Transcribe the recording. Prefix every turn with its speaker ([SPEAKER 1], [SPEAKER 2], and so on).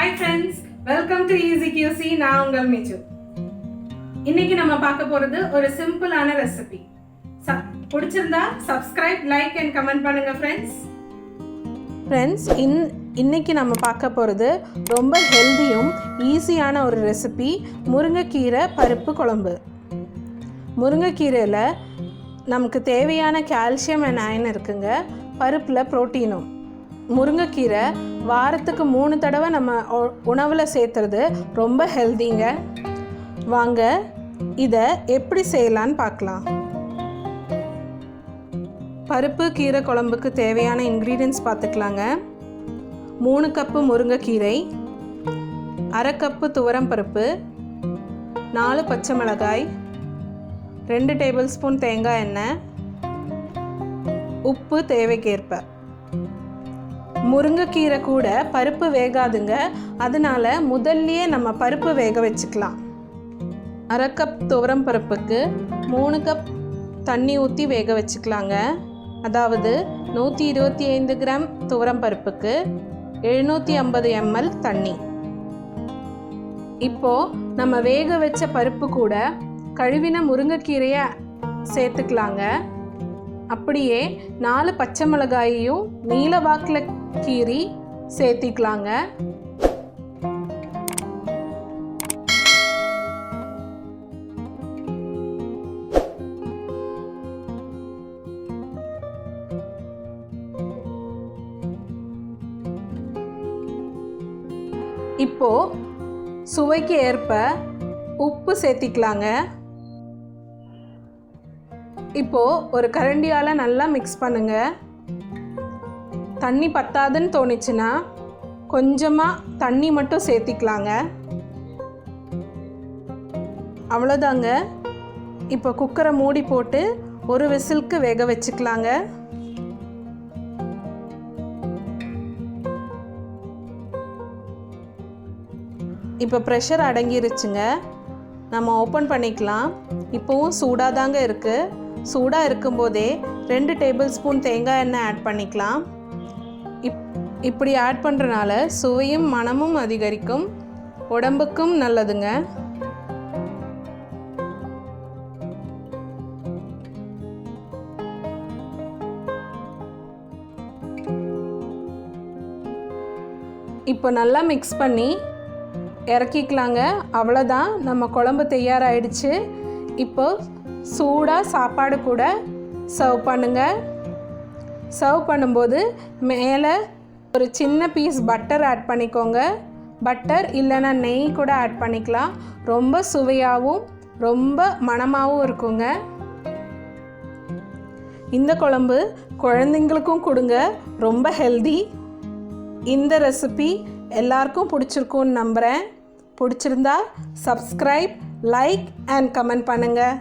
[SPEAKER 1] Hi friends, welcome to Easy QC. நான் உங்கள் மிச்சு. இன்னைக்கு நம்ம பார்க்க போறது ஒரு சிம்பிளான ரெசிபி. பிடிச்சிருந்தா subscribe, like and comment பண்ணுங்க friends.
[SPEAKER 2] ஃப்ரெண்ட்ஸ், இன்னைக்கு நம்ம பார்க்க போகிறது ரொம்ப ஹெல்தியும் ஈஸியான ஒரு ரெசிபி, முருங்கைக்கீரை பருப்பு குழம்பு. முருங்கைக்கீரையில் நமக்கு தேவையான கால்சியம் அண்ட் அயன் இருக்குங்க. பருப்பில் புரோட்டீனும். முருங்கைக்கீரை வாரத்துக்கு 3 தடவை நம்ம உணவில் சேர்த்துறது ரொம்ப ஹெல்திங்க. வாங்க இதை எப்படி செய்யலான்னு பார்க்கலாம். பருப்பு கீரை குழம்புக்கு தேவையான இன்க்ரீடியன்ட்ஸ் பார்த்துக்கலாங்க. 3 கப்பு முருங்கைக்கீரை, 1/2 கப்பு துவரம் பருப்பு, 4 பச்சை மிளகாய், 2 டேபிள் ஸ்பூன் தேங்காய் எண்ணெய், உப்பு தேவைக்கேற்ப. முருங்கைக்கீரை கூட பருப்பு வேகாதுங்க, அதனால் முதல்லையே நம்ம பருப்பு வேக வச்சுக்கலாம். 1/2 கப் துவரம் பருப்புக்கு 3 கப் தண்ணி ஊற்றி வேக வச்சுக்கலாங்க. அதாவது 125 கிராம் துவரம் பருப்புக்கு 750 ml தண்ணி. இப்போது நம்ம வேக வச்ச பருப்பு கூட கழுவின முருங்கைக்கீரையை சேர்த்துக்கலாங்க. அப்படியே 4 பச்சை மிளகாயையும் நீல வாக்கில் கீரி சேர்த்திக்கலாங்க. இப்போ சுவைக்கு ஏற்ப உப்பு சேர்த்திக்கலாங்க. இப்போது ஒரு கரண்டியால் நல்லா மிக்ஸ் பண்ணுங்க. தண்ணி பத்தாதுன்னு தோணுச்சுன்னா கொஞ்சமாக தண்ணி மட்டும் சேர்த்திக்கலாங்க. அவ்வளோதாங்க. இப்போ குக்கரை மூடி போட்டு ஒரு விசிலுக்கு வேக வச்சுக்கலாங்க. இப்போ ப்ரெஷர் அடங்கிருச்சுங்க. நம்ம ஓப்பன் பண்ணிக்கலாம். இப்போவும் சூடாக தாங்க இருக்குது. சூடாக இருக்கும்போதே 2 டேபிள் ஸ்பூன் தேங்காய் எண்ணெய் ஆட் பண்ணிக்கலாம். இப்படி ஆட் பண்ணுறனால சுவையும் மணமும் அதிகரிக்கும், உடம்புக்கும் நல்லதுங்க. இப்போ நல்லா மிக்ஸ் பண்ணி இறக்கிக்கலாங்க. அவ்வளோதான், நம்ம குழம்பு தயாராகிடுச்சு. இப்போ சூடாக சாப்பாடு கூட சர்வ் பண்ணுங்கள். சர்வ் பண்ணும்போது மேலே ஒரு சின்ன பீஸ் பட்டர் ஆட் பண்ணிக்கோங்க. பட்டர் இல்லைன்னா நெய் கூட ஆட் பண்ணிக்கலாம். ரொம்ப சுவையாகவும் ரொம்ப மணமாகவும் இருக்குங்க. இந்த குழம்பு குழந்தைங்களுக்கும் கொடுங்க, ரொம்ப ஹெல்தி. இந்த ரெசிபி எல்லாருக்கும் பிடிச்சிருக்குன்னு நம்புகிறேன். பிடிச்சிருந்தா சப்ஸ்கிரைப், லைக் அண்ட் கமெண்ட் பண்ணுங்கள்.